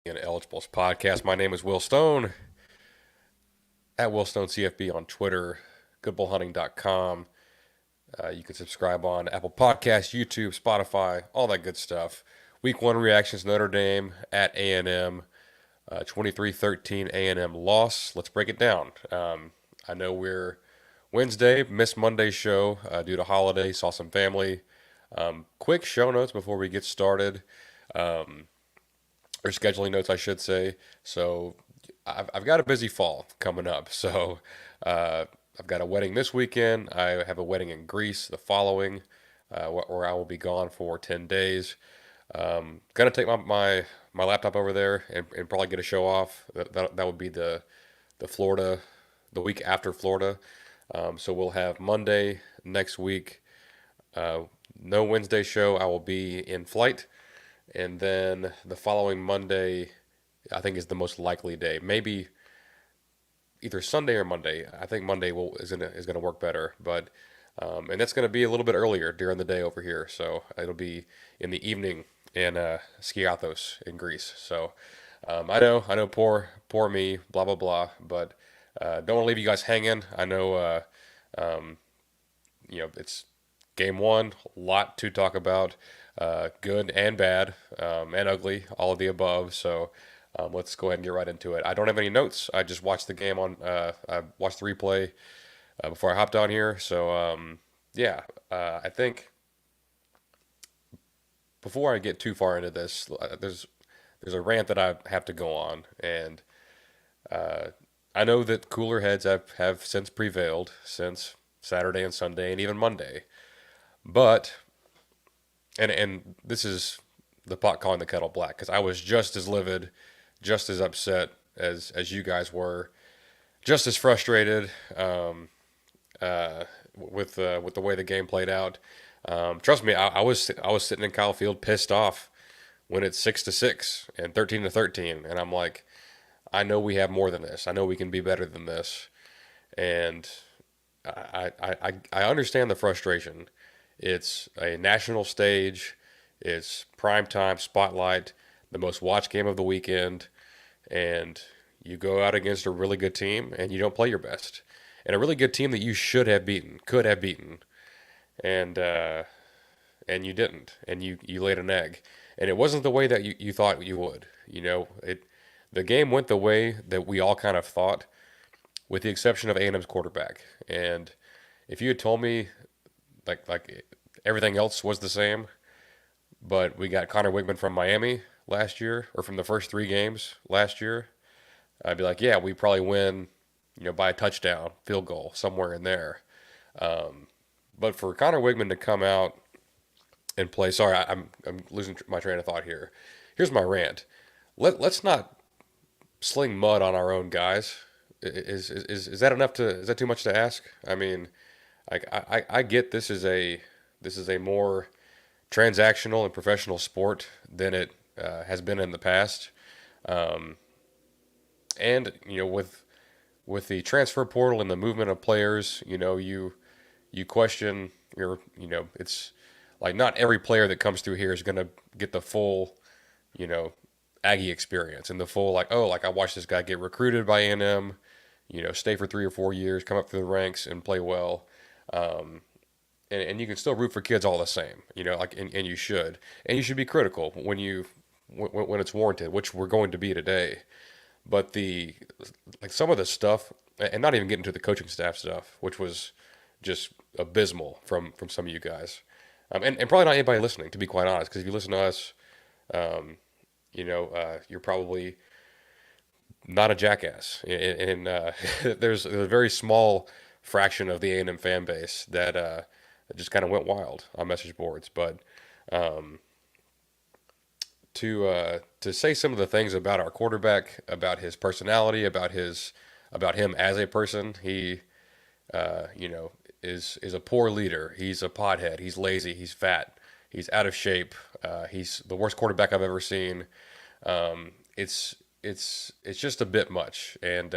An Eligibles podcast. My name is Will Stone at Will Stone CFB on Twitter, goodbullhunting.com. You can subscribe on Apple Podcasts, YouTube, Spotify, all that good stuff. Week one reactions Notre Dame at A&M, 23-13 A&M loss. Let's break it down. I know we're Wednesday, missed Monday's show due to holiday, saw some family. Quick show notes before we get started. Or scheduling notes, I should say. So I've got a busy fall coming up. So I've got a wedding this weekend. I have a wedding in Greece the following, where I will be gone for 10 days. Gonna take my laptop over there and probably get a show off. That would be the Florida, the week after Florida. So we'll have Monday next week. No Wednesday show. I will be in flight. And then the following Monday, I think is the most likely day. Maybe either Sunday or Monday. I think Monday is gonna work better, but and that's gonna be a little bit earlier during the day over here. So it'll be in the evening in Skiathos in Greece. So I know, poor me, blah blah blah. But don't want to leave you guys hanging. I know, um, it's game one, a lot to talk about, good and bad, and ugly, all of the above. So let's go ahead and get right into it. I don't have any notes. I just watched the game I watched the replay before I hopped on here. So yeah, I think before I get too far into this, there's a rant that I have to go on, and uh, I know that cooler heads have since prevailed since Saturday and Sunday and even Monday. But and this is the pot calling the kettle black because I was just as livid, just as upset as you guys were, just as frustrated uh, with the way the game played out. Trust me, I was sitting in Kyle Field pissed off when it's 6-6 and 13-13, and I'm like, I know we have more than this. I know we can be better than this, and I understand the frustration. It's a national stage. It's prime time spotlight, the most watched game of the weekend, and you go out against a really good team and you don't play your best, and a really good team that you should have beaten, could have beaten, and and you didn't, and you laid an egg, and it wasn't the way that you thought you would. The game went the way that we all kind of thought, with the exception of A&M's quarterback. And if you had told me like everything else was the same, but we got Connor Wigman from Miami last year, or from the first three games last year, I'd be like, yeah, we probably win, by a touchdown, field goal, somewhere in there. But for Connor Wigman to come out and play, sorry, I'm losing my train of thought here. Here's my rant. Let's not sling mud on our own guys. Is that enough to? Is that too much to ask? I mean, I get this is a more transactional and professional sport than it has been in the past. Um, and with the transfer portal and the movement of players, you question it's like not every player that comes through here is going to get the full, you know, Aggie experience and the full like, oh, like I watched this guy get recruited by A&M, stay for 3 or 4 years, come up through the ranks and play well. Um, and you can still root for kids all the same, like and you should be critical when it's warranted, which we're going to be today. But the like some of the stuff, and not even getting to the coaching staff stuff, which was just abysmal from some of you guys, and probably not anybody listening, to be quite honest, because if you listen to us, um, you're probably not a jackass, and there's a very small fraction of the A&M fan base that just kind of went wild on message boards. But um, to say some of the things about our quarterback, about his personality, about him as a person, he uh, you know is a poor leader. He's a pothead. He's lazy. He's fat. He's out of shape. He's the worst quarterback I've ever seen. It's just a bit much, and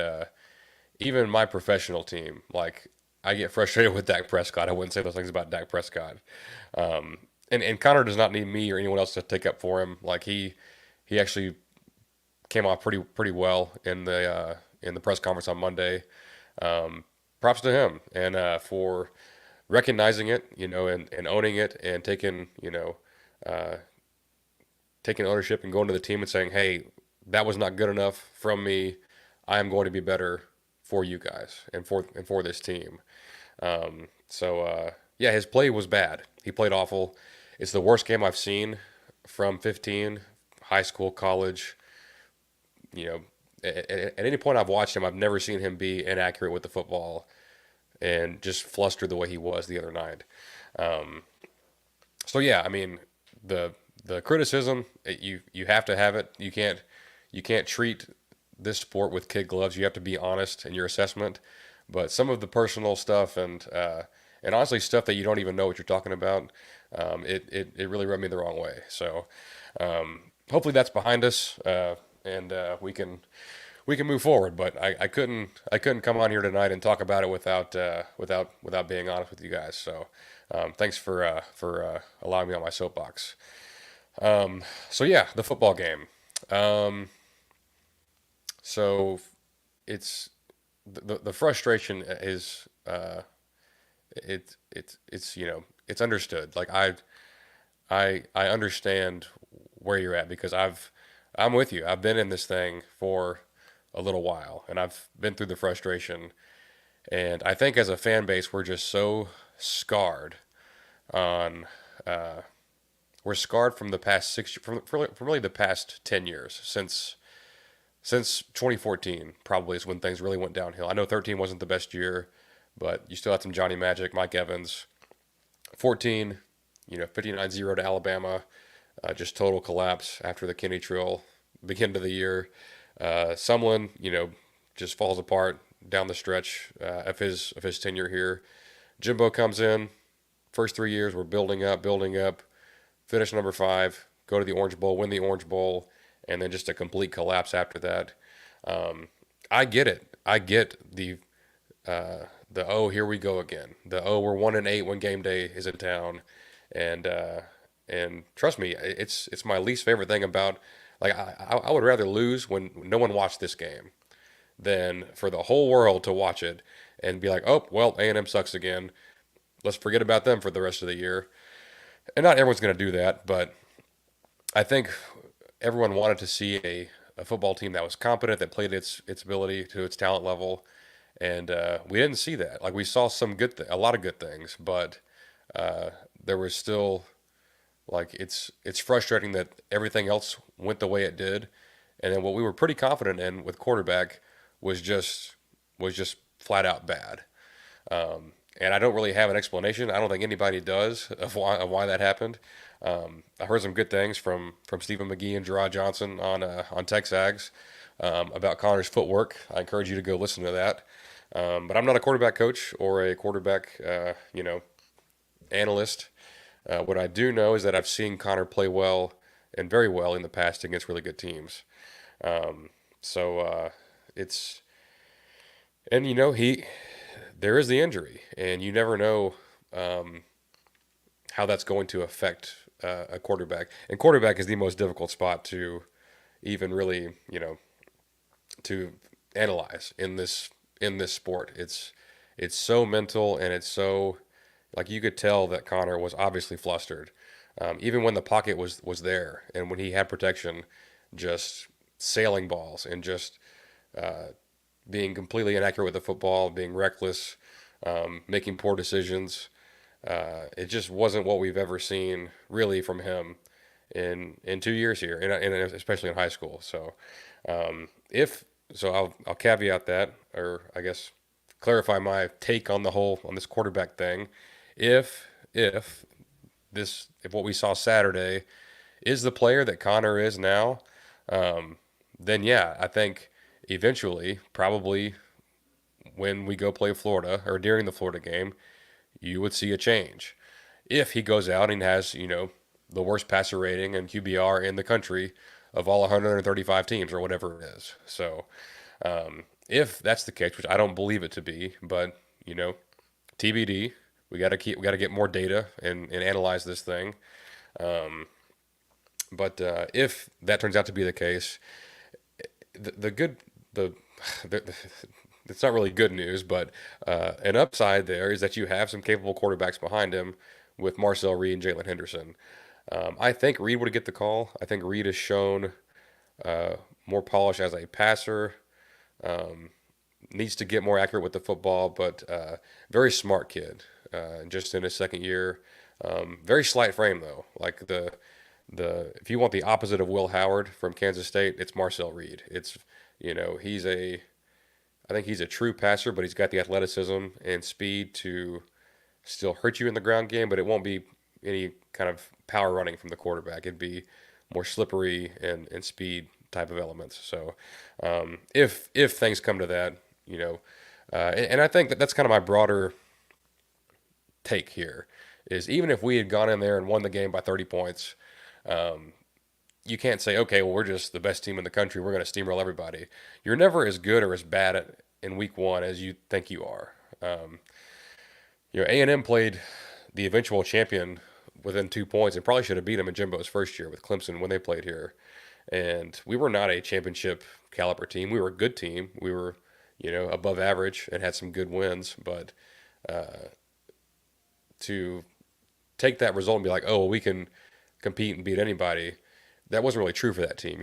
even my professional team, like I get frustrated with Dak Prescott. I wouldn't say those things about Dak Prescott. And Connor does not need me or anyone else to take up for him. Like he actually came off pretty well in the press conference on Monday. Um, Props to him and for recognizing it, and owning it and uh, taking ownership and going to the team and saying, "Hey, that was not good enough from me. I am going to be better for you guys and for this team." Yeah, his play was bad. He played awful. It's the worst game I've seen from 15, high school, college. You know, at any point I've watched him, I've never seen him be inaccurate with the football and just flustered the way he was the other night. Um, so yeah, I mean, the the criticism, you have to have it. You can't treat this sport with kid gloves. You have to be honest in your assessment. But some of the personal stuff and honestly stuff that you don't even know what you're talking about, it really rubbed me the wrong way. So hopefully that's behind us, and we can move forward. But I couldn't come on here tonight and talk about it without being honest with you guys. So thanks for allowing me on my soapbox. So yeah, the football game. Um, so it's the frustration is it's it's understood. Like I understand where you're at because I'm with you. I've been in this thing for a little while and I've been through the frustration. And I think as a fan base, we're just so scarred on we're scarred from the past from really the past 10 years since 2014 probably is when things really went downhill. I know 13 wasn't the best year, but you still had some Johnny Magic, Mike Evans. 14, 59-0 to Alabama, just total collapse after the Kenny Trill beginning of the year. Sumlin, just falls apart down the stretch of his tenure here. Jimbo comes in. First 3 years, we're building up. Finish number five, go to the Orange Bowl, win the Orange Bowl, and then just a complete collapse after that. I get it. I get the oh, here we go again. The oh, we're 1-8 when game day is in town, and trust me, it's my least favorite thing about, like, I would rather lose when no one watched this game than for the whole world to watch it and be like, oh well, A&M sucks again. Let's forget about them for the rest of the year. And not everyone's going to do that, but I think everyone wanted to see a football team that was competent, that played its ability to its talent level, and we didn't see that. Like we saw a lot of good things, but there was still like it's frustrating that everything else went the way it did, and then what we were pretty confident in with quarterback was just flat out bad. And I don't really have an explanation. I don't think anybody does of why that happened. I heard some good things from Stephen McGee and Gerard Johnson on TexAgs about Connor's footwork. I encourage you to go listen to that. But I'm not a quarterback coach or a quarterback analyst. What I do know is that I've seen Connor play well and very well in the past against really good teams. So it's and he there is the injury, and you never know how that's going to affect a quarterback. And quarterback is the most difficult spot to even really, to analyze in this sport. It's so mental, and it's so like you could tell that Connor was obviously flustered, even when the pocket was there and when he had protection, just sailing balls and just being completely inaccurate with the football, being reckless, making poor decisions. It just wasn't what we've ever seen really from him in 2 years here, and especially in high school. So if so, I'll caveat that, or I guess clarify my take on on this quarterback thing. If if what we saw Saturday is the player that Connor is now, then yeah, I think eventually, probably when we go play Florida or during the Florida game, you would see a change. If he goes out and has, the worst passer rating and QBR in the country of all 135 teams or whatever it is. So, if that's the case, which I don't believe it to be, but, TBD, we got to get more data and analyze this thing. But if that turns out to be the case, the good the, the it's not really good news, but an upside there is that you have some capable quarterbacks behind him with Marcel Reed and Jalen Henderson. I think Reed would get the call. I think Reed has shown uh, more polish as a passer. Um, Needs to get more accurate with the football, but very smart kid. Just in his second year, very slight frame though. Like the if you want the opposite of Will Howard from Kansas State, it's Marcel Reed. It's he's a I think he's a true passer, but he's got the athleticism and speed to still hurt you in the ground game, but it won't be any kind of power running from the quarterback. It'd be more slippery and speed type of elements. So if things come to that, and I think that that's kind of my broader take here is even if we had gone in there and won the game by 30 points, you can't say, okay, well, we're just the best team in the country. We're going to steamroll everybody. You're never as good or as bad in week one as you think you are. Um, A&M played the eventual champion within 2 points and probably should have beat them in Jimbo's first year with Clemson when they played here. And we were not a championship caliber team. We were a good team. We were, above average and had some good wins. But to take that result and be like, oh, well, we can compete and beat anybody, that wasn't really true for that team.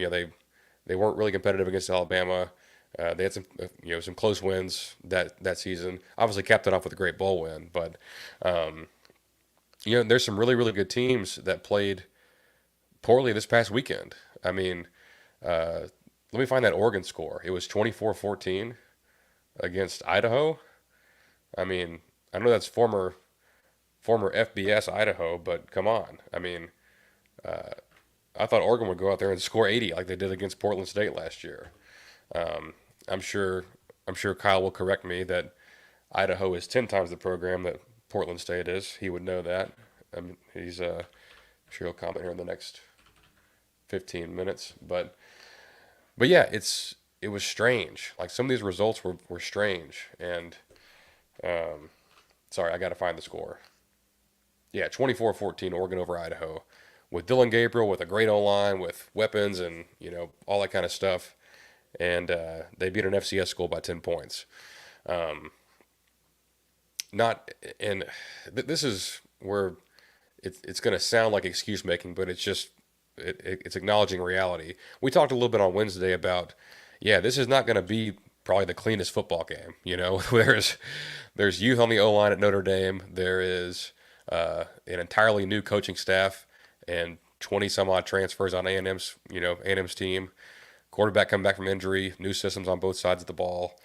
They weren't really competitive against Alabama. They had some close wins that season. Obviously, capped it off with a great bowl win. But there's some really really good teams that played poorly this past weekend. I mean, let me find that Oregon score. It was 24-14 against Idaho. I mean, I know that's former FBS Idaho, but come on. I mean, I thought Oregon would go out there and score 80 like they did against Portland State last year. Um, I'm sure I'm sure Kyle will correct me that Idaho is 10 times the program that Portland State is. He would know that. He's I'm sure he'll comment here in the next 15 minutes. But yeah, it was strange. Like some of these results were strange. And sorry, I got to find the score. Yeah, 24-14 Oregon over Idaho with Dylan Gabriel with a great O line with weapons and all that kind of stuff. And they beat an FCS school by 10 points. Um, not and this is where it's going to sound like excuse making, but it's just it's acknowledging reality. We talked a little bit on Wednesday about this is not going to be probably the cleanest football game. There's youth on the O line at Notre Dame. There is an entirely new coaching staff and 20 some odd transfers on A&M's team. Quarterback coming back from injury, new systems on both sides of the ball.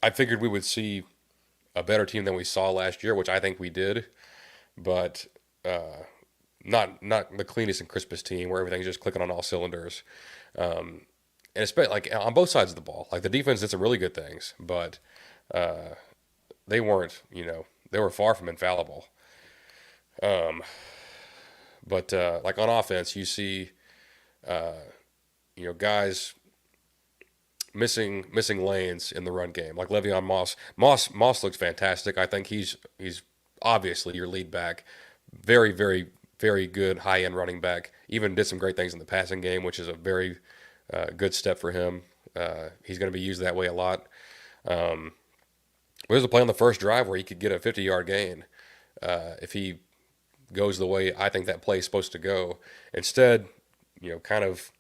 I figured we would see a better team than we saw last year, which I think we did, but not the cleanest and crispest team where everything's just clicking on all cylinders. And especially like on both sides of the ball, like the defense did some really good things, but they weren't, they were far from infallible. Um, but like on offense, you see, guys missing lanes in the run game, like Le'Veon Moss. Moss looks fantastic. I think he's obviously your lead back. Very, very, very good high end running back. Even did some great things in the passing game, which is a very good step for him. He's going to be used that way a lot. There's a play on the first drive where he could get a 50-yard gain if he goes the way I think that play is supposed to go. Instead, kind of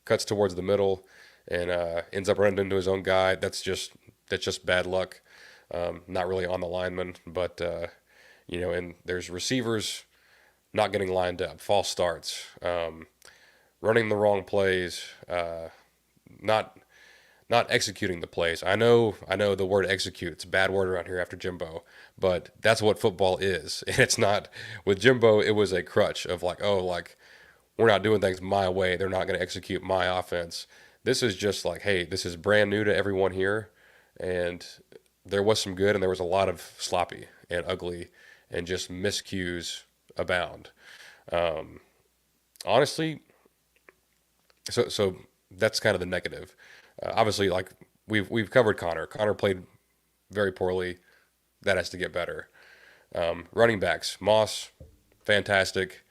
cuts towards the middle and ends up running into his own guy. That's just bad luck. Not really on the lineman, but and there's receivers not getting lined up, false starts, running the wrong plays, not not executing the plays. I know the word execute. It's a bad word around here after Jimbo, but that's what football is. And it's not with Jimbo. It was a crutch of like, oh, like we're not doing things my way. They're not going to execute my offense. This is just like, hey, this is brand new to everyone here, and there was some good, and there was a lot of sloppy and ugly, and just miscues abound. Um, Honestly, so that's kind of the negative. Obviously, like we've covered Connor. Connor played very poorly. That has to get better. Running backs, Moss, fantastic.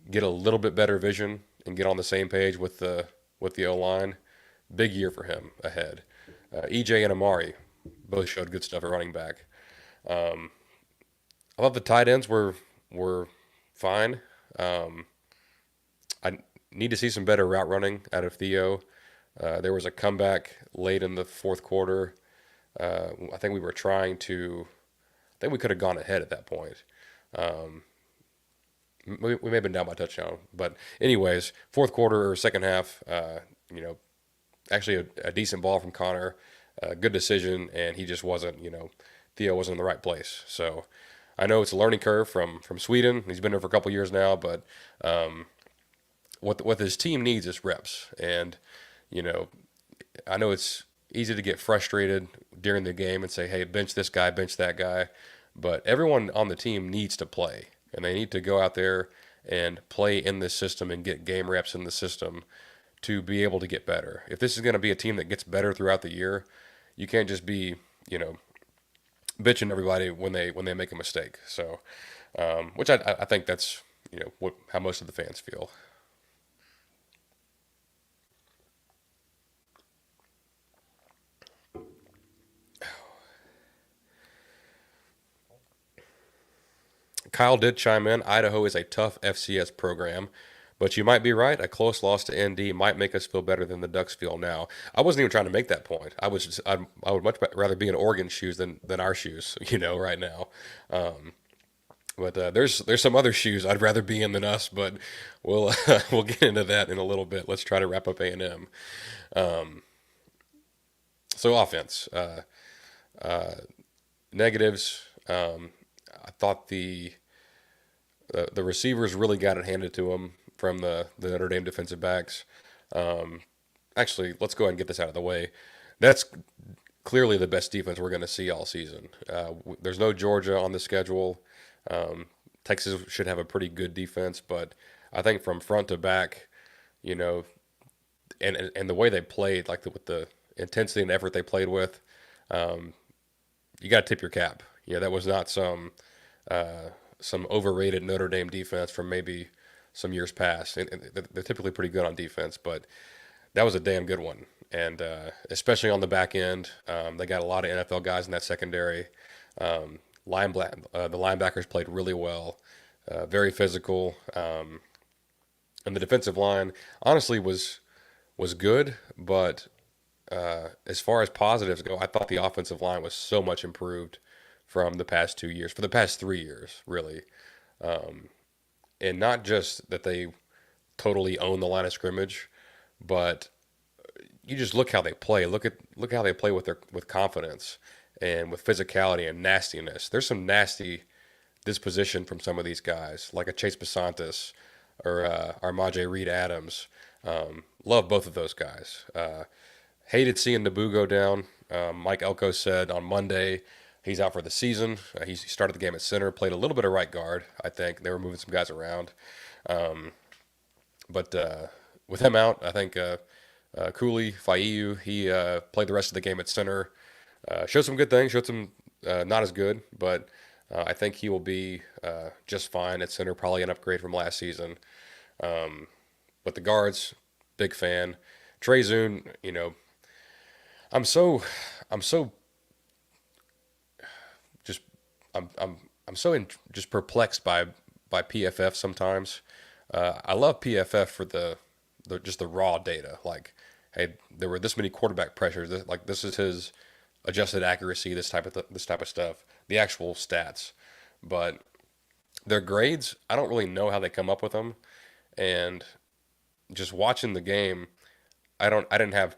Get a little bit better vision and get on the same page with the with the O line. Big year for him ahead. EJ and Amari both showed good stuff at running back. Um, I thought the tight ends were fine. Um, I need to see some better route running out of Theo. There was a comeback late in the fourth quarter. I think we were trying to. I think we could have gone ahead at that point. Um, we may have been down by a touchdown, but anyways, fourth quarter or second half, you know, actually a decent ball from Connor, good decision, and he just wasn't. Theo wasn't in the right place. So I know it's a learning curve from Sweden. He's been there for a couple years now, but um, what his team needs is reps, and you know, I know it's easy to get frustrated during the game and say, hey, bench this guy, bench that guy. But everyone on the team needs to play, and they need to go out there and play in this system and get game reps in the system to be able to get better. If this is going to be a team that gets better throughout the year, you can't just be, bitching everybody when they make a mistake. So, which I think that's what how most of the fans feel. Kyle did chime in. Idaho is a tough FCS program, but you might be right. A close loss to ND might make us feel better than the Ducks feel now. I wasn't even trying to make that point. I would much rather be in Oregon's shoes than our shoes, right now. But there's some other shoes I'd rather be in than us, but we'll we'll get into that in a little bit. Let's try to wrap up A&M. So offense, negatives. I thought the receivers really got it handed to them from the Notre Dame defensive backs. Um, Actually, let's go ahead and get this out of the way. That's clearly the best defense we're going to see all season. There's no Georgia on the schedule. Um, Texas should have a pretty good defense, but I think from front to back, you know, and the way they played, like with the intensity and effort they played with, um, you got to tip your cap. That was not some overrated Notre Dame defense from maybe some years past. And they're typically pretty good on defense, but that was a damn good one. And especially on the back end, they got a lot of NFL guys in that secondary. The linebackers played really well, very physical, and the defensive line honestly was good. But as far as positives go, I thought the offensive line was so much improved from the past 2 years, for the past 3 years, really. Um, and not just that they totally own the line of scrimmage, but you just look how they play. Look how they play with confidence and with physicality and nastiness. There's some nasty disposition from some of these guys, like a Chase Basantis or Armaje Reed Adams. Love both of those guys. Hated seeing Naboo go down. Mike Elko said on Monday he's out for the season. He started the game at center, played a little bit of right guard. I think they were moving some guys around, um, but with him out, I think Cooley Faiu he played the rest of the game at center. Showed some good things. Showed some not as good, but I think he will be just fine at center. Probably an upgrade from last season. Um, but the guards, big fan. Trey Zune, I'm so I'm so just I'm so just perplexed by PFF sometimes. I love PFF for the just the raw data. Like, hey, there were this many quarterback pressures. Like this is his adjusted accuracy. This type of stuff. The actual stats, but their grades. I don't really know how they come up with them. And just watching the game, I didn't have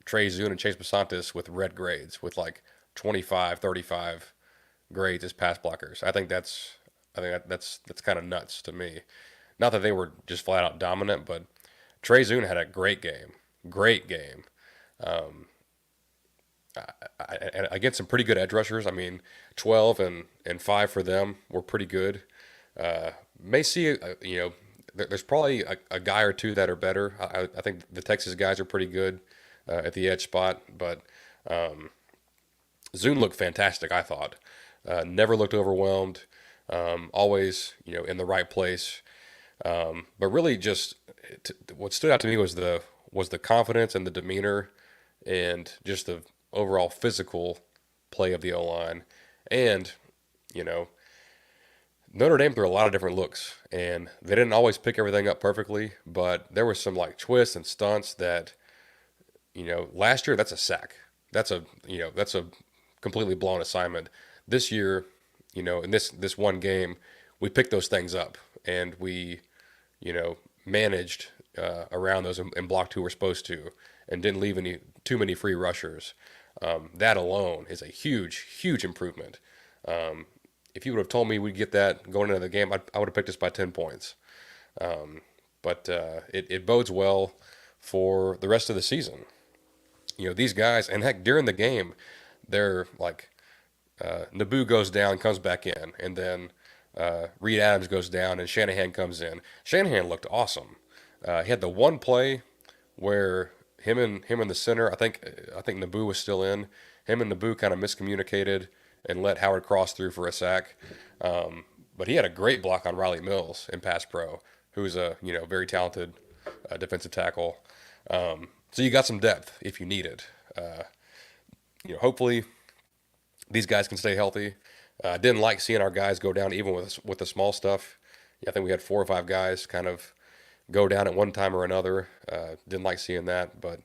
Trey Zune and Chase Basantis with red grades with like 25, 35 grades as pass blockers. I think that's kind of nuts to me. Not that they were just flat out dominant, but Trey Zune had a great game, great game. Um, and against some pretty good edge rushers. I mean, 12 and five for them were pretty good. May see, there's probably a guy or two that are better. I think the Texas guys are pretty good at the edge spot, but um, Zune looked fantastic. I thought never looked overwhelmed. Always in the right place. But really, just what stood out to me was was the confidence and the demeanor and just the overall physical play of the O line. And, you know, Notre Dame threw a lot of different looks, and they didn't always pick everything up perfectly, but there was some like twists and stunts that, last year that's a sack. That's a completely blown assignment. This year, in this one game, we picked those things up and we, managed around those and blocked who we're supposed to, and didn't leave any too many free rushers. That alone is a huge, huge improvement. If you would have told me we'd get that going into the game, I would have picked us by 10 points. But it bodes well for the rest of the season. These guys, and heck, during the game, they're like, Naboo goes down, comes back in, and then Reed Adams goes down, and Shanahan comes in. Shanahan looked awesome. He had the one play where him and the center, I think Naboo was still in. Him and Naboo kind of miscommunicated and let Howard cross through for a sack. But he had a great block on Riley Mills in pass pro, who's a very talented defensive tackle. So you got some depth if you need it. Hopefully these guys can stay healthy. I didn't like seeing our guys go down even with the small stuff. Yeah, I think we had 4 or 5 guys kind of go down at one time or another. Didn't like seeing that, but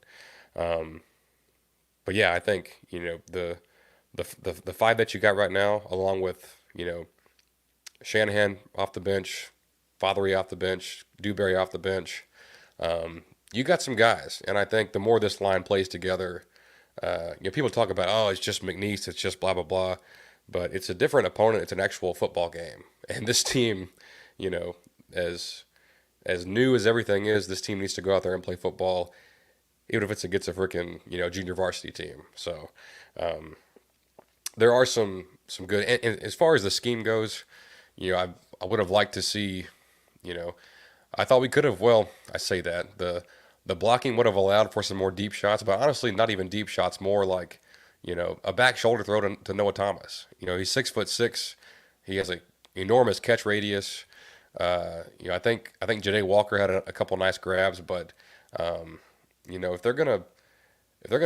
yeah, I think the 5 that you got right now, along with Shanahan off the bench, Fothery off the bench, Dewberry off the bench. You got some guys, and I think the more this line plays together, people talk about, oh, it's just McNeese, it's just blah blah blah, but it's a different opponent. It's an actual football game, and this team, you know, as new as everything is, this team needs to go out there and play football, even if it's against a freaking junior varsity team. So there are some good. And as far as the scheme goes, I would have liked to see, I thought we could have. Well, I say that the blocking would have allowed for some more deep shots, but honestly, not even deep shots. More like, a back shoulder throw to Noah Thomas. He's 6'6". He has an enormous catch radius. I think Janae Walker had a couple nice grabs, but if they're gonna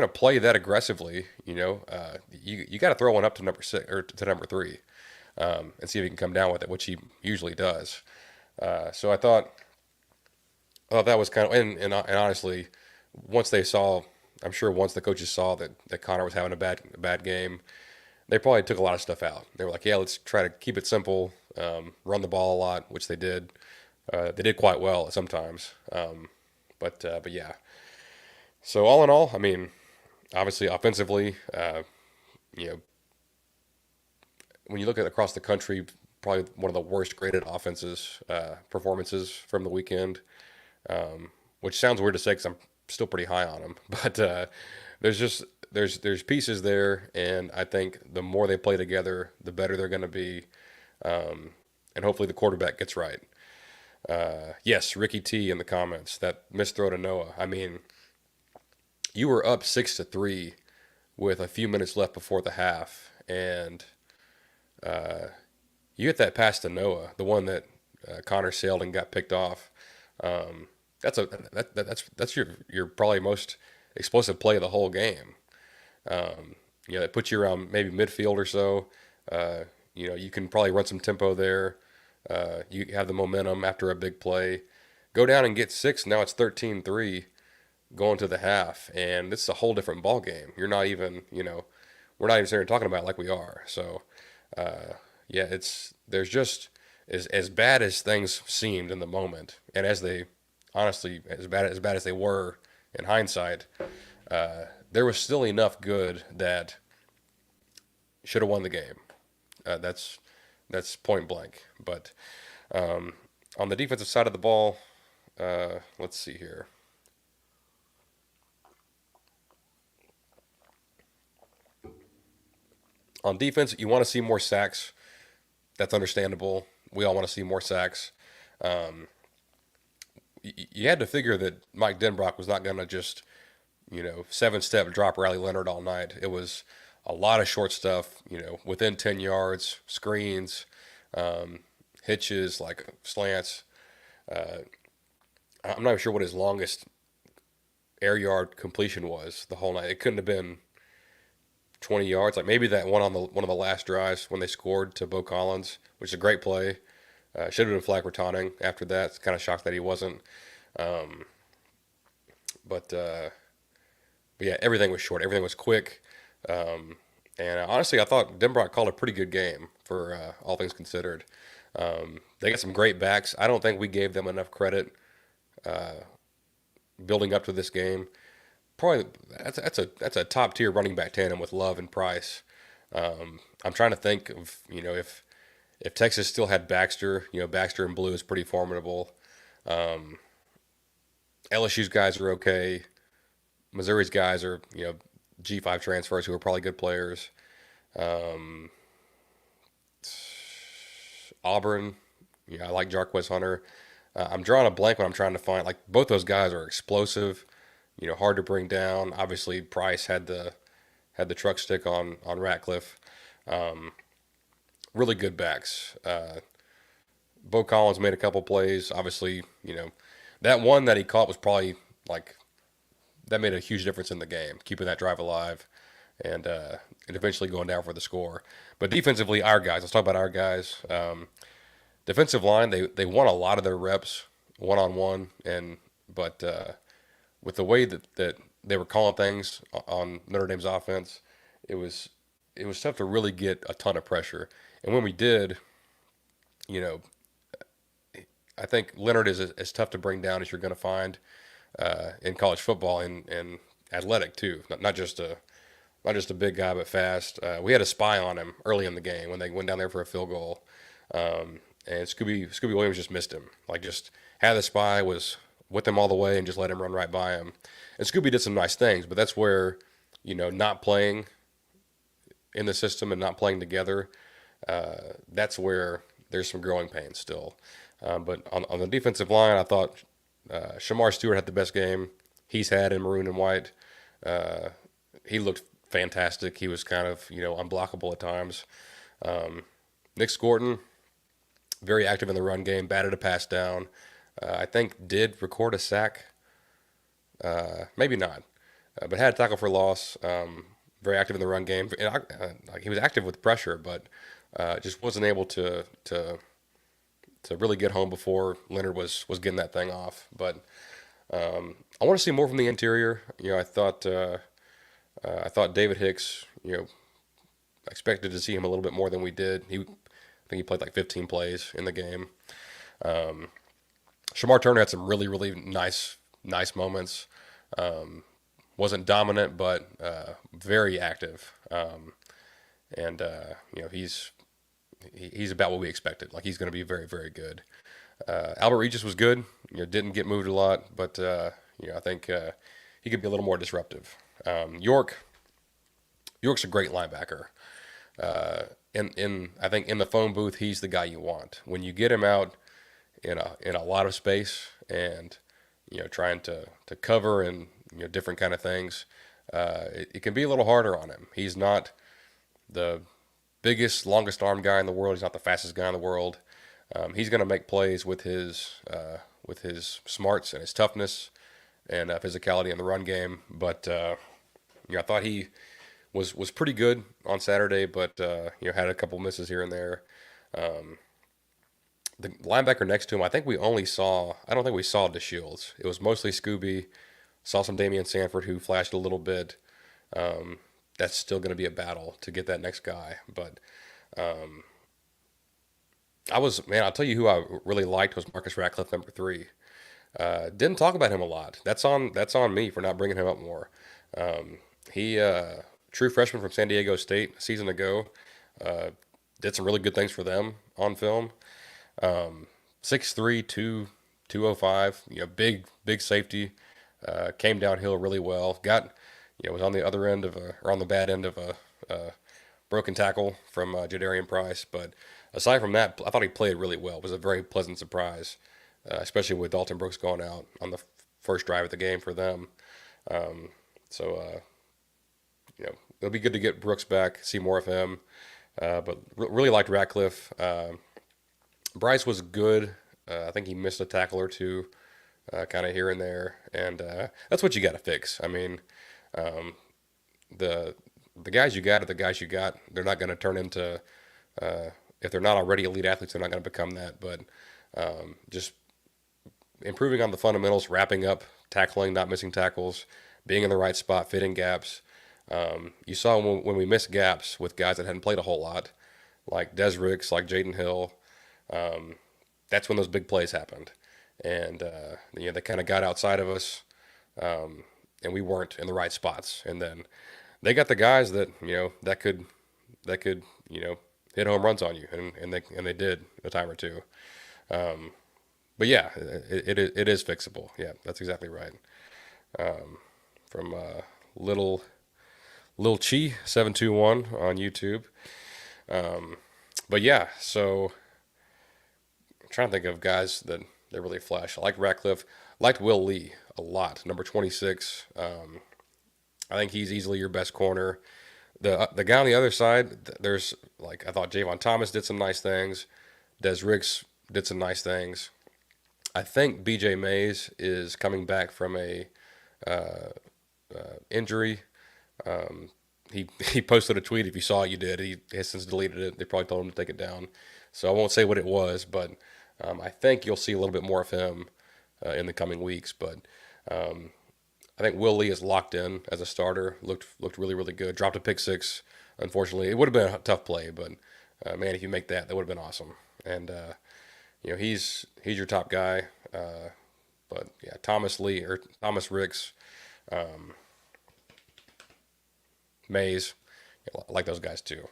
play that aggressively, you got to throw one up to number 6 or to number 3, and see if he can come down with it, which he usually does. So I thought that was kind of, and honestly, once they saw, I'm sure once the coaches saw that Connor was having a bad game, they probably took a lot of stuff out. They were like, yeah, let's try to keep it simple, run the ball a lot, which they did. They did quite well sometimes, but yeah. So all in all, I mean, obviously offensively, you know, when you look at across the country, probably one of the worst graded offenses performances from the weekend. Which sounds weird to say because I'm still pretty high on them, but there's just there's pieces there, and I think the more they play together, the better they're going to be, and hopefully the quarterback gets right. Yes, Ricky T in the comments, that missed throw to Noah. I mean, you were up 6-3 with a few minutes left before the half, and you hit that pass to Noah, the one that Connor sailed and got picked off. Um, that's your probably most explosive play of the whole game. It puts you around maybe midfield or so. You can probably run some tempo there. You have the momentum after a big play. Go down and get 6. Now it's 13-3 going to the half, and this is a whole different ball game. You're not even, we're not even sitting here talking about it like we are. So, yeah, there's just as bad as things seemed in the moment, and as they honestly as bad as they were in hindsight, there was still enough good that should have won the game. That's point blank. But on the defensive side of the ball, let's see here. On defense, you want to see more sacks. That's understandable. We all want to see more sacks. Um, you had to figure that Mike Denbrock was not going to just, 7-step drop Riley Leonard all night. It was a lot of short stuff, within 10 yards, screens, um, hitches, like slants. Uh, I'm not sure what his longest air yard completion was the whole night. It couldn't have been 20 yards. Like maybe that one on the one of the last drives when they scored to Bo Collins, which is a great play. Should have been flag for taunting after that. It's kind of shocked that he wasn't. Um, but, uh, but yeah, everything was short. Everything was quick. Um, and honestly, I thought Denbrock called a pretty good game for all things considered. They got some great backs. I don't think we gave them enough credit building up to this game. Probably that's a top tier running back tandem with Love and Price. I'm trying to think of if Texas still had Baxter, Baxter in blue is pretty formidable. Um, LSU's guys are okay. Missouri's guys are G5 transfers who are probably good players. Um, Auburn, I like Jarquez Hunter. I'm drawing a blank when I'm trying to find like both those guys are explosive, hard to bring down. Obviously, Price had the truck stick on Ratcliffe. Um, really good backs. Bo Collins made a couple plays. Obviously, that one that he caught was probably like that made a huge difference in the game, keeping that drive alive and eventually going down for the score. But defensively, our guys. Let's talk about our guys. Defensive line, they won a lot of their reps one on one, and but with the way that they were calling things on Notre Dame's offense, it was it was tough to really get a ton of pressure. And when we did, you know, I think Leonard is as tough to bring down as you're going to find in college football and athletic too. Not just a big guy, but fast. We had a spy on him early in the game when they went down there for a field goal, and Scooby Williams just missed him. Like just had the spy, was with him all the way, and just let him run right by him. And Scooby did some nice things, but that's where not playing in the system and not playing together. That's where there's some growing pains still. But on the defensive line, I thought Shamar Stewart had the best game he's had in maroon and white. Uh, he looked fantastic. He was kind of unblockable at times. Nick Scorton, very active in the run game, batted a pass down. I think did record a sack, maybe not, but had a tackle for loss. Very active in the run game. And like he was active with pressure, but just wasn't able to really get home before Leonard was getting that thing off. But I want to see more from the interior. I thought David Hicks. Expected to see him a little bit more than we did. I think he played like 15 plays in the game. Um, Shamar Turner had some really really nice moments. Wasn't dominant, but very active. And he's about what we expected. Like he's going to be very very good. Albert Regis was good. Didn't get moved a lot, but I think he could be a little more disruptive. York's a great linebacker. In I think in the phone booth, he's the guy you want. When you get him out in a lot of space and trying to cover and different kind of things, it can be a little harder on him. He's not the biggest, longest arm guy in the world. He's not the fastest guy in the world. He's going to make plays with his smarts and his toughness and physicality in the run game. But I thought he was pretty good on Saturday, but had a couple misses here and there. Um, the linebacker next to him, I think we only saw. I don't think we saw DeShields. It was mostly Scooby. Saw some Damian Sanford who flashed a little bit. Um, that's still going to be a battle to get that next guy. But um, I'll tell you who I really liked was Marcus Ratcliffe, number three. Didn't talk about him a lot. That's on me for not bringing him up more. He true freshman from San Diego State a season ago. Uh, did some really good things for them on film. 6'3", 205. Big safety. Came downhill really well. Was on the other end or on the bad end of a broken tackle from Jadarian Price. But aside from that, I thought he played really well. It was a very pleasant surprise, especially with Dalton Brooks going out on the first drive of the game for them. Um, so it'll be good to get Brooks back, see more of him. But really liked Ratcliffe. Bryce was good. I think he missed a tackle or two kind of here and there, and that's what you got to fix. I mean, um, the the guys you got are the guys you got. They're not going to turn into if they're not already elite athletes, they're not going to become that. But just improving on the fundamentals, wrapping up, tackling, not missing tackles, being in the right spot, fitting gaps. You saw when we missed gaps with guys that hadn't played a whole lot, like Des Ricks, like Jaden Hill. Um, that's when those big plays happened, and they kind of got outside of us, and we weren't in the right spots. And then they got the guys that that could hit home runs on you, and they did a time or two. But yeah, it is fixable. Yeah, that's exactly right. From little Lil Chi 721 on YouTube. But yeah, so I'm trying to think of guys that really flash. I like Ratcliffe. Liked Will Lee a lot. Number 26. I think he's easily your best corner. The guy on the other side, there's like I thought Javon Thomas did some nice things. Des Ricks did some nice things. I think BJ Mays is coming back from a injury. He posted a tweet. If you saw it, you did. He has since deleted it. They probably told him to take it down. So I won't say what it was, but I think you'll see a little bit more of him in the coming weeks. But I think Will Lee is locked in as a starter. Looked really really good. Dropped a pick six. Unfortunately, it would have been a tough play, but man, if you make that would have been awesome. And he's your top guy. But yeah, Thomas Lee or Thomas Ricks, Mays, I like those guys too.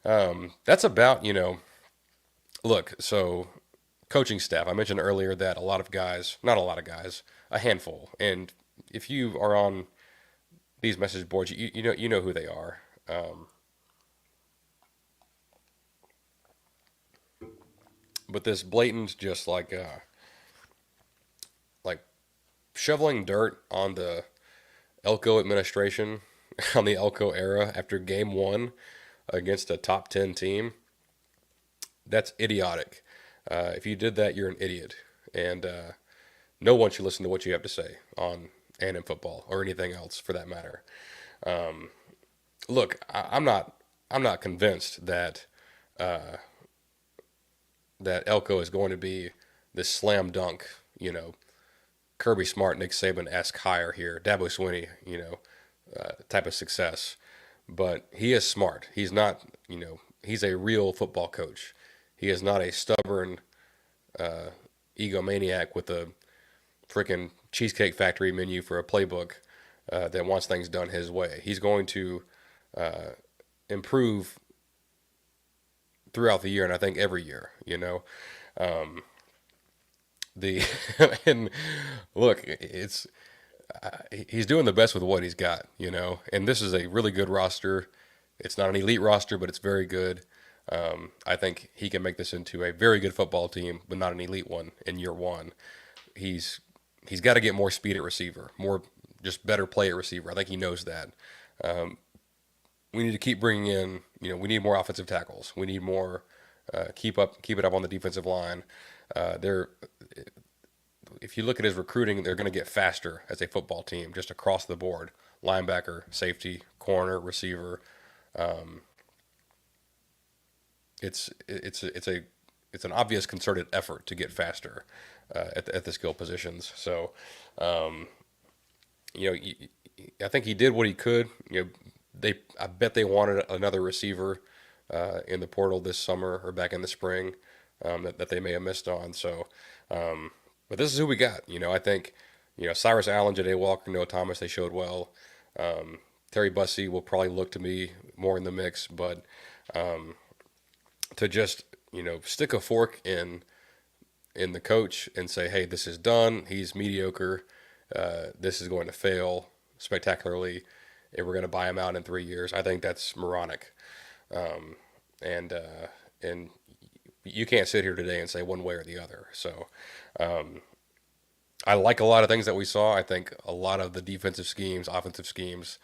That's about look. So coaching staff. I mentioned earlier that a lot of guys, not a lot of guys, a handful. And if you are on these message boards, you know who they are. But this blatant, just like shoveling dirt on the Elko administration, on the Elko era after game one against a top 10 team, that's idiotic. If you did that, you're an idiot. And no one should listen to what you have to say on and in football or anything else for that matter. Look, I'm not convinced that Elko is going to be this slam dunk, Kirby Smart, Nick Saban esque hire here, Dabo Swinney, type of success. But he is smart. He's not, he's a real football coach. He is not a stubborn egomaniac with a freaking Cheesecake Factory menu for a playbook that wants things done his way. He's going to improve throughout the year, and I think every year, the and look, he's doing the best with what he's got, and this is a really good roster. It's not an elite roster, but it's very good. I think he can make this into a very good football team, but not an elite one in year one. He's he's got to get more speed at receiver, more just better play at receiver. I think he knows that. We need to keep bringing in, we need more offensive tackles. We need more keep it up on the defensive line. They're if you look at his recruiting, they're going to get faster as a football team, just across the board. Linebacker, safety, corner, receiver. Um, it's an obvious concerted effort to get faster at the skill positions. So, um, you know, I think he did what he could. I bet they wanted another receiver in the portal this summer or back in the spring that they may have missed on. So, but this is who we got. I think Cyrus Allen, Janae Walker, Noah Thomas, they showed well. Terry Bussey will probably look to me more in the mix, but to just stick a fork in the coach and say, hey, this is done. He's mediocre. This is going to fail spectacularly, and we're going to buy him out in 3 years. I think that's moronic. And you can't sit here today and say one way or the other. So I like a lot of things that we saw. I think a lot of the defensive schemes, offensive schemes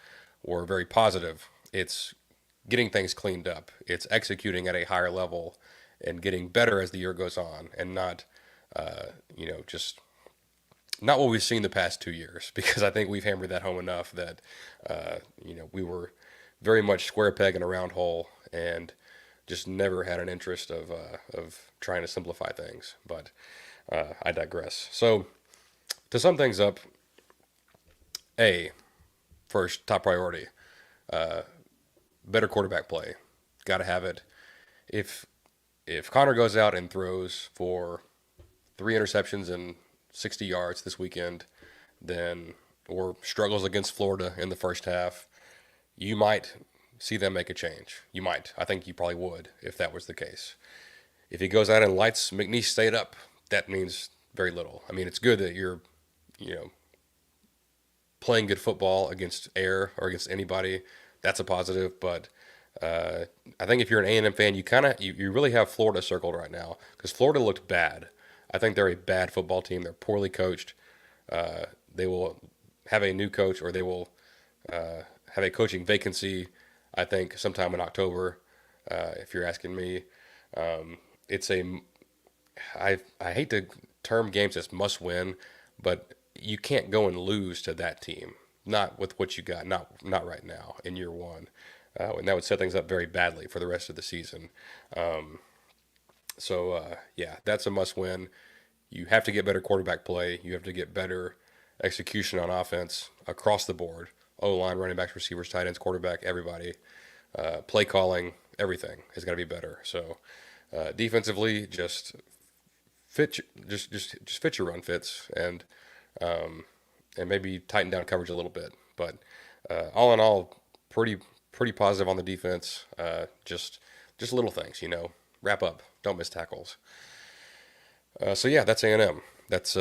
were very positive. It's getting things cleaned up. It's executing at a higher level and getting better as the year goes on, and not, just Not what we've seen the past 2 years, because I think we've hammered that home enough that we were very much square peg in a round hole, and just never had an interest of trying to simplify things. But I digress. So to sum things up, A, first top priority, better quarterback play. Got to have it. If if Connor goes out and throws for 3 interceptions and 60 yards this weekend, then or struggles against Florida in the first half, you might see them make a change. You might. I think you probably would if that was the case. If he goes out and lights McNeese State up, that means very little. I mean, it's good that you're, you know, playing good football against air or against anybody. That's a positive, but uh, I think if you're an A&M fan, you really have Florida circled right now because Florida looked bad. I think they're a bad football team. They're poorly coached. They will have a new coach, or they will have a coaching vacancy. I think sometime in October, if you're asking me. It's a I hate to term games as must win, but you can't go and lose to that team. Not with what you got. Not right now in year one, and that would set things up very badly for the rest of the season. So yeah, that's a must win. You have to get better quarterback play. You have to get better execution on offense across the board. O line, running backs, receivers, tight ends, quarterback, everybody. Play calling, everything has got to be better. So defensively, just fit your run fits and maybe tighten down coverage a little bit. But all in all, pretty positive on the defense. Just little things, wrap up, don't miss tackles. So yeah, that's A&M. That's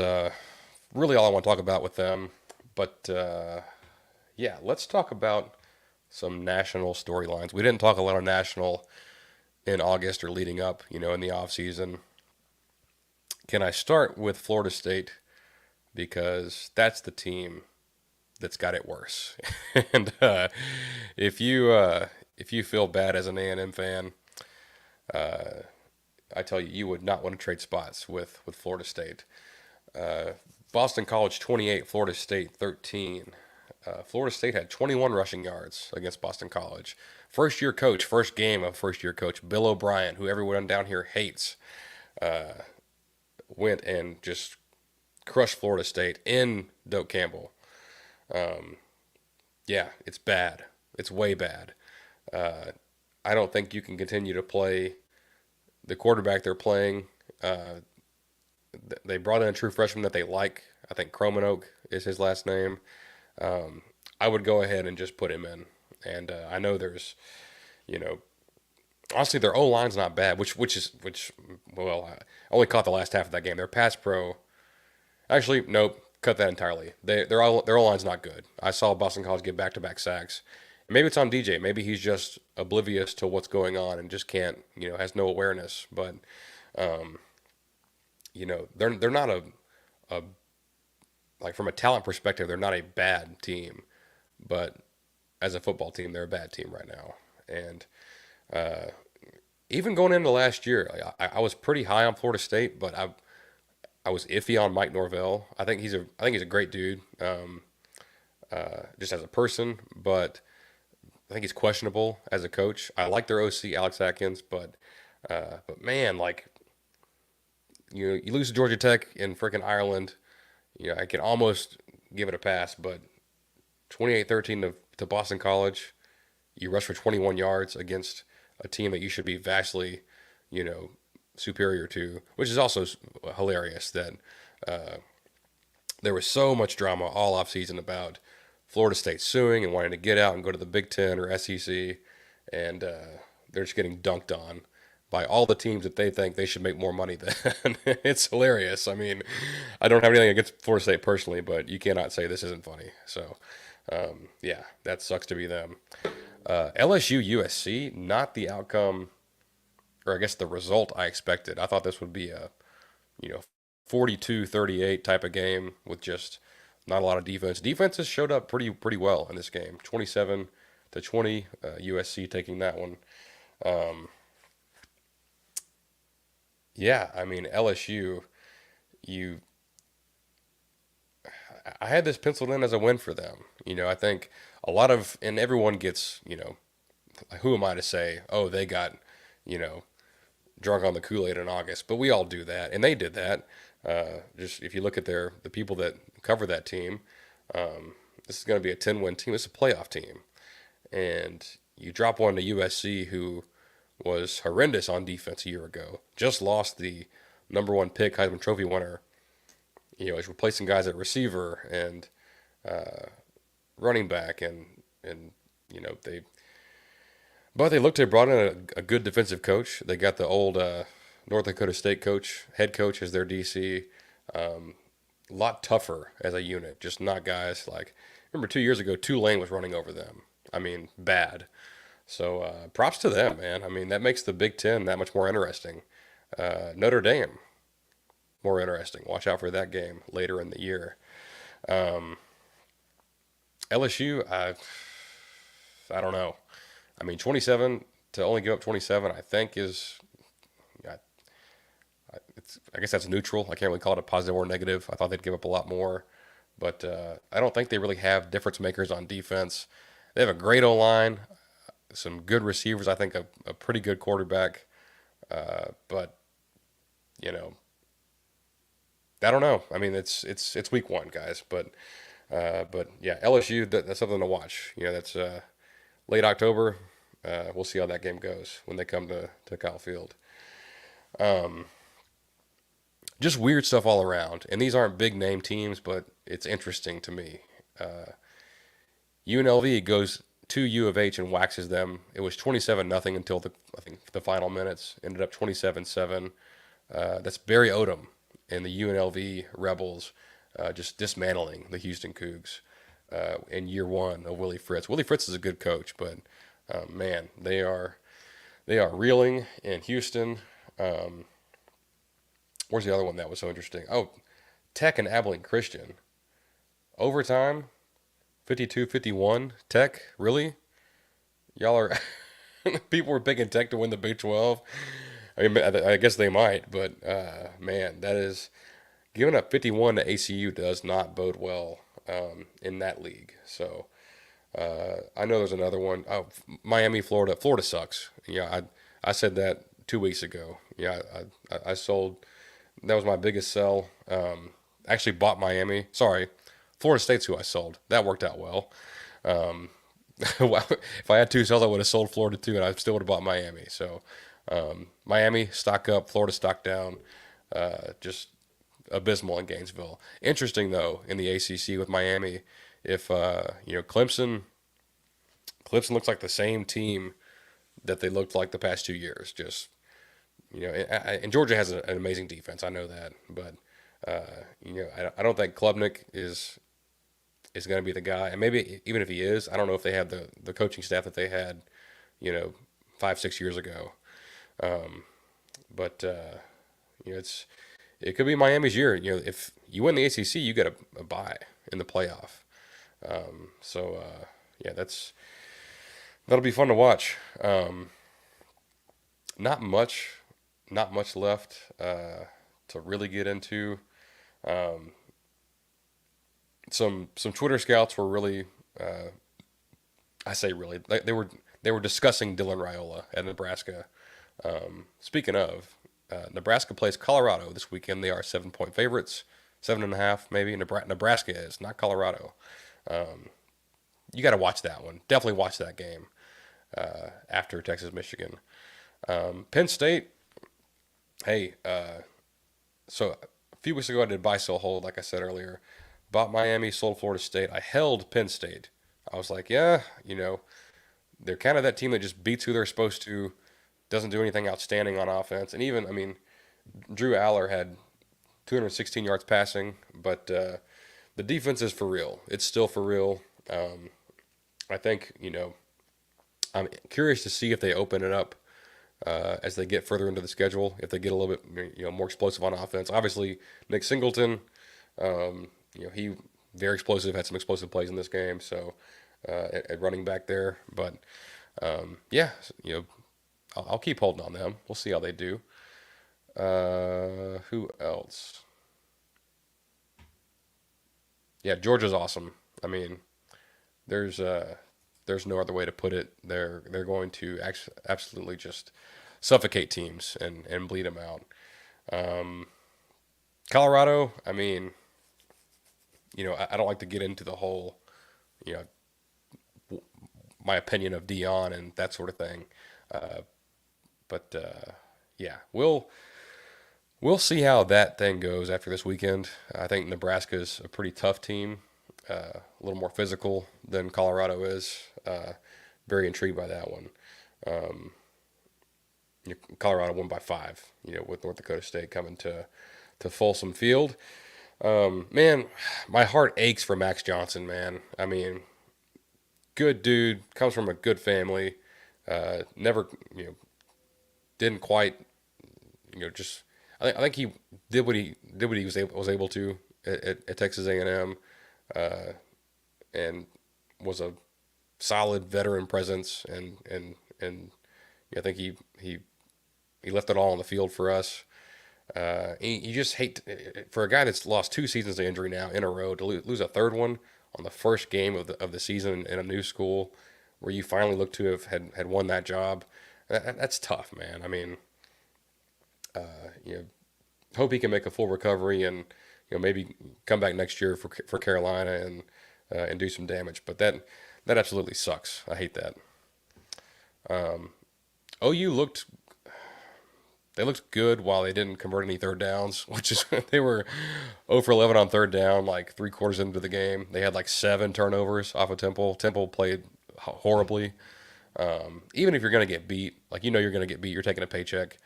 really all I want to talk about with them. But yeah, let's talk about some national storylines. We didn't talk a lot of national in August or leading up, in the off season. Can I start with Florida State because that's the team that's got it worse. And if you feel bad as an A&M fan, I tell you, you would not want to trade spots with Florida State. Boston College 28, Florida State 13. Florida State had 21 rushing yards against Boston College. First game of first year coach Bill O'Brien, who everyone down here hates, went and just crushed Florida State in Doak Campbell. Yeah, it's bad. It's way bad. I don't think you can continue to play the quarterback they're playing. They brought in a true freshman that they like. I think Cromanoke is his last name. I would go ahead and just put him in. And I know you know, honestly, their O line's not bad. Well, I only caught the last half of that game. Their pass pro, actually, nope, cut that entirely. Their O line's not good. I saw Boston College get back to back sacks. Maybe it's on DJ. Maybe he's just oblivious to what's going on and just can't, has no awareness. But they're not a like from a talent perspective, they're not a bad team, but as a football team, they're a bad team right now. And even going into last year, I was pretty high on Florida State, but I was iffy on Mike Norvell. I think he's a great dude, just as a person, but I think he's questionable as a coach. I like their OC Alex Atkins, but man, like you lose to Georgia Tech in freaking Ireland. I can almost give it a pass, but 28-13 to Boston College, you rush for 21 yards against a team that you should be vastly, superior to, which is also hilarious that there was so much drama all offseason about Florida State suing and wanting to get out and go to the Big Ten or SEC, and they're just getting dunked on by all the teams that they think they should make more money than. It's hilarious. I mean, I don't have anything against Florida State personally, but you cannot say this isn't funny. So, yeah, that sucks to be them. LSU USC, not the outcome, or I guess the result I expected. I thought this would be a, you know, 42-38 type of game with just not a lot of defense. Defenses showed up pretty well in this game. 27-20, USC taking that one. Yeah, I mean LSU, you I had this penciled in as a win for them. I think a lot of, and everyone gets, who am I to say, oh, they got, you know, drunk on the Kool-Aid in August, but we all do that, and they did that. Just if you look at the people that cover that team, this is going to be a 10-win team. It's a playoff team, and you drop one to USC, who was horrendous on defense a year ago. Just lost the number one pick Heisman Trophy winner. He's replacing guys at receiver and running back, and they but they looked to have brought in a good defensive coach. They got the old North Dakota State head coach as their DC. A lot tougher as a unit, just not guys like. Remember 2 years ago, Tulane was running over them. I mean, bad. So props to them, man. I mean, that makes the Big Ten that much more interesting. Notre Dame, more interesting. Watch out for that game later in the year. LSU, I don't know. I mean, 27 to only give up 27, I think is, I, I guess that's neutral. I can't really call it a positive or negative. I thought they'd give up a lot more, but I don't think they really have difference makers on defense. They have a great O line, some good receivers. I think a pretty good quarterback, but you know, I don't know. I mean, it's week one, guys, but yeah, LSU, that's something to watch. That's late October. We'll see how that game goes when they come to Kyle Field. Just weird stuff all around. And these aren't big name teams, but it's interesting to me. UNLV goes to U of H and waxes them. It was 27 nothing until I think the final minutes. Ended up 27-7. That's Barry Odom and the UNLV Rebels just dismantling the Houston Cougs in year one of Willie Fritz. Willie Fritz is a good coach, but man, they are reeling in Houston. Where's the other one that was so interesting? Oh, Tech and Abilene Christian. Overtime, 52-51. Tech, really? Y'all are people were picking Tech to win the Big 12. I mean, I guess they might, but man, that is giving up 51 to ACU does not bode well in that league. So I know there's another one. Oh, Miami, Florida. Florida sucks. Yeah, I said that 2 weeks ago. Yeah, I sold. That was my biggest sell. Actually bought Miami. Sorry, Florida State's who I sold. That worked out well. If I had two sales, I would have sold Florida too, and I still would have bought Miami. So Miami stock up, Florida stock down. Just abysmal in Gainesville. Interesting though in the ACC with Miami, if Clemson looks like the same team that they looked like the past 2 years. Just and Georgia has an amazing defense. I know that, but I don't think Klubnik is going to be the guy. And maybe even if he is, I don't know if they have the coaching staff that they had, 5-6 years ago. But it could be Miami's year. If you win the ACC, you get a bye in the playoff. So yeah, that'll be fun to watch. Not much, not much left to really get into. Some Twitter scouts were really, I say really, they were discussing Dylan Raiola at Nebraska. Speaking of, Nebraska plays Colorado this weekend. They are 7-point favorites, 7.5 maybe. Nebraska is, not Colorado. You got to watch that one. Definitely watch that game after Texas Michigan. Penn State. Hey, so a few weeks ago I did buy sell hold, like I said earlier. Bought Miami, sold Florida State. I held Penn State. I was like, yeah, they're kind of that team that just beats who they're supposed to, doesn't do anything outstanding on offense. And even, I mean, Drew Aller had 216 yards passing, but the defense is for real. It's still for real. I think, I'm curious to see if they open it up as they get further into the schedule, if they get a little bit more explosive on offense. Obviously, Nick Singleton, he very explosive, had some explosive plays in this game. So at running back there, but yeah, I'll keep holding on them. We'll see how they do. Who else? Yeah, Georgia's awesome. I mean, there's there's no other way to put it. They're going to absolutely just suffocate teams and bleed them out. Um, Colorado, I mean, I don't like to get into the whole, you know, my opinion of Dion and that sort of thing. Uh, but yeah, we'll see how that thing goes after this weekend. I think Nebraska's a pretty tough team, a little more physical than Colorado is. Very intrigued by that one. Um, Colorado won by 5, with North Dakota State coming to Folsom Field. Man, my heart aches for Max Johnson, man. I mean, good dude, comes from a good family. Never, didn't quite, just. I think he did what he was able to at Texas A&M, and was a solid veteran presence, and I think he left it all on the field for us. You just hate for a guy that's lost 2 seasons to injury now in a row to lose a third one on the first game of the season in a new school, where you finally look to have had won that job. That's tough, man. I mean, you know, hope he can make a full recovery and maybe come back next year for Carolina and do some damage. But that absolutely sucks. I hate that. OU looked good while they didn't convert any third downs, which is they were 0 for 11 on third down, like 3 quarters into the game. They had like 7 turnovers off of Temple. Temple played horribly. Even if you're going to get beat, like you're going to get beat, you're taking a paycheck.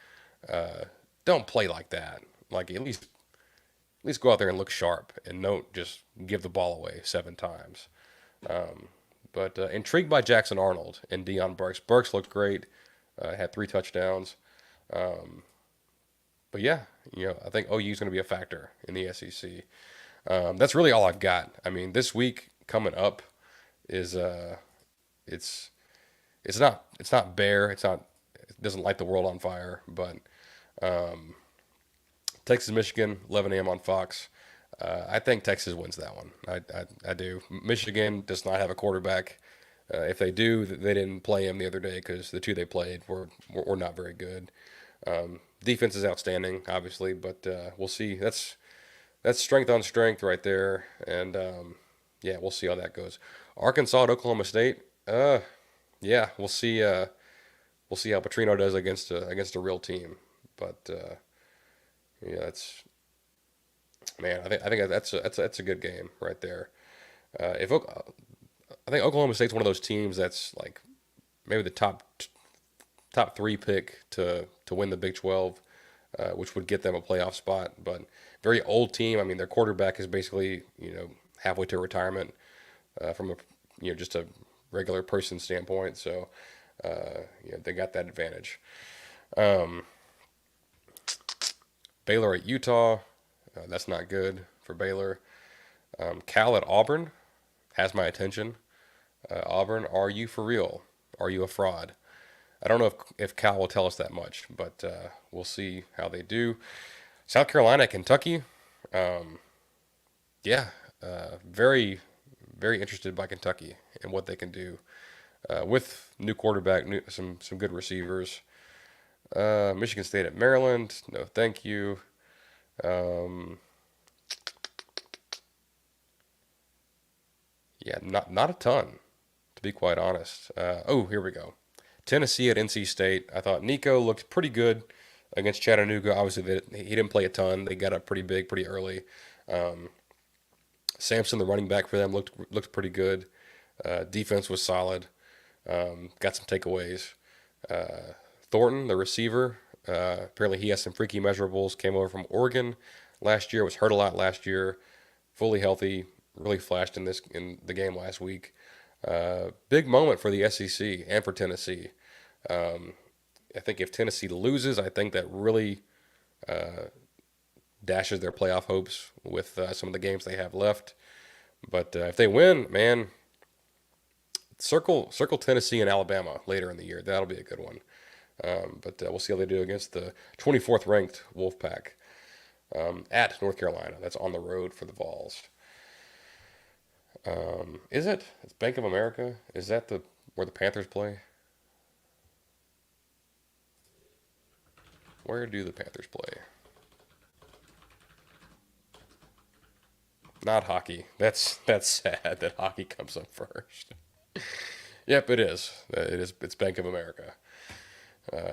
Don't play like that. Like at least go out there and look sharp and don't just give the ball away 7 times. But intrigued by Jackson Arnold and Deion Burks. Burks looked great. Had 3 touchdowns. But yeah, I think OU is going to be a factor in the SEC. That's really all I've got. I mean, this week coming up is it's it's not bare. It doesn't light the world on fire. But Texas Michigan 11 a.m. on Fox. I think Texas wins that one. I do. Michigan does not have a quarterback. If they do, they didn't play him the other day because the 2 they played were not very good. Defense is outstanding, obviously, but we'll see. That's strength on strength right there, and yeah, we'll see how that goes. Arkansas at Oklahoma State. Yeah, we'll see. We'll see how Petrino does against a real team. But yeah, that's man. I think that's a good game right there. If I think Oklahoma State's one of those teams that's like maybe the top 3 pick to win the Big 12, which would get them a playoff spot. But very old team. I mean, their quarterback is basically halfway to retirement from a just a regular person standpoint. So they got that advantage. Um, Baylor at Utah. That's not good for Baylor. Cal at Auburn has my attention. Auburn, are you for real? Are you a fraud? I don't know if Cal will tell us that much, but we'll see how they do. South Carolina, Kentucky. Yeah, very, very interested by Kentucky and what they can do with new quarterback, some good receivers. Michigan State at Maryland. No, thank you. Um, yeah, not a ton, to be quite honest. Oh, here we go. Tennessee at NC State. I thought Nico looked pretty good against Chattanooga. Obviously, he didn't play a ton. They got up pretty big, pretty early. Um, Sampson, the running back for them, looked pretty good. Defense was solid. Got some takeaways. Thornton, the receiver, apparently he has some freaky measurables. Came over from Oregon last year. Was hurt a lot last year. Fully healthy. Really flashed in the game last week. Big moment for the SEC and for Tennessee. Um, I think if Tennessee loses, I think that really dashes their playoff hopes with some of the games they have left. But if they win, man, circle Tennessee and Alabama later in the year. That'll be a good one. But we'll see how they do against the 24th ranked Wolfpack at North Carolina. That's on the road for the Vols. Is it? It's Bank of America. Is that the where the Panthers play? Where do the Panthers play? Not hockey. That's sad that hockey comes up first. Yep, it is. It is. It's Bank of America.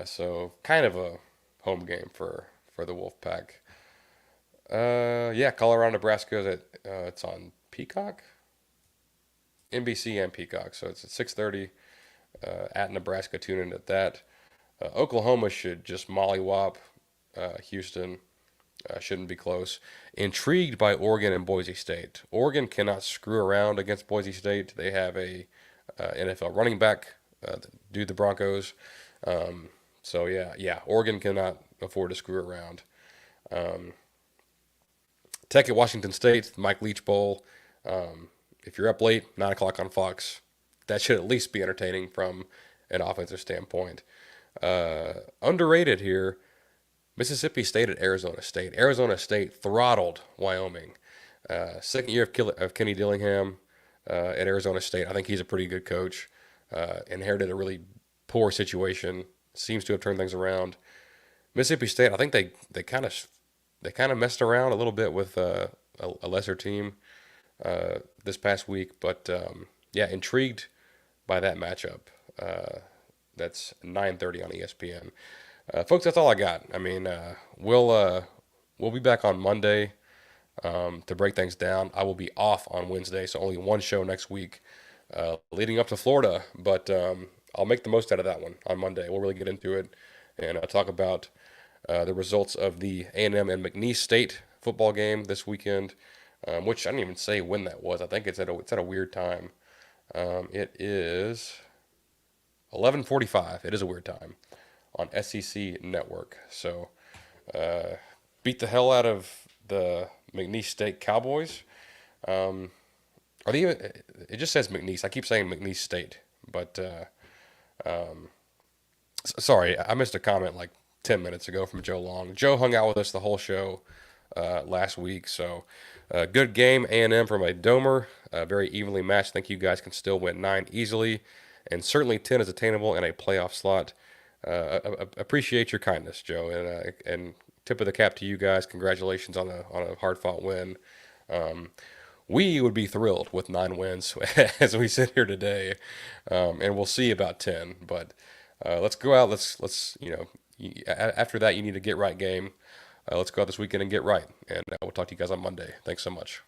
So kind of a home game for the Wolfpack. Yeah, Colorado, Nebraska. It's on Peacock, NBC, and Peacock. So it's at 6:30 at Nebraska. Tune in at that. Oklahoma should just mollywop Houston. Shouldn't be close. Intrigued by Oregon and Boise State. Oregon cannot screw around against Boise State. They have a NFL running back, do the Broncos. So yeah, Oregon cannot afford to screw around. Tech at Washington State, Mike Leach Bowl. If you're up late, 9 o'clock on Fox, that should at least be entertaining from an offensive standpoint. Underrated here, Mississippi State at Arizona State. Arizona State throttled Wyoming. Second year of Kenny Dillingham at Arizona State. I think he's a pretty good coach. Inherited a really poor situation. Seems to have turned things around. Mississippi State. I think they kind of messed around a little bit with a lesser team this past week. But yeah, intrigued by that matchup. That's 9:30 on ESPN. Folks, that's all I got. I mean, we'll be back on Monday to break things down. I will be off on Wednesday, so only one show next week, leading up to Florida. But I'll make the most out of that one on Monday. We'll really get into it and talk about the results of the A&M and McNeese State football game this weekend, which I didn't even say when that was. I think it's at a weird time. It is 11:45. It is a weird time on SEC Network. So beat the hell out of the McNeese State Cowboys. Are they even? It just says McNeese. I keep saying McNeese State, but sorry, I missed a comment like 10 minutes ago from Joe Long. Joe hung out with us the whole show last week, so good game. A&M from a domer, very evenly matched. I think you guys can still win 9 easily, and certainly 10 is attainable in a playoff slot. Appreciate your kindness, Joe, and tip of the cap to you guys. Congratulations on a hard fought win. We would be thrilled with 9 wins as we sit here today, and we'll see about 10. But let's go out. Let's after that you need a get right game. Let's go out this weekend and get right, and we'll talk to you guys on Monday. Thanks so much.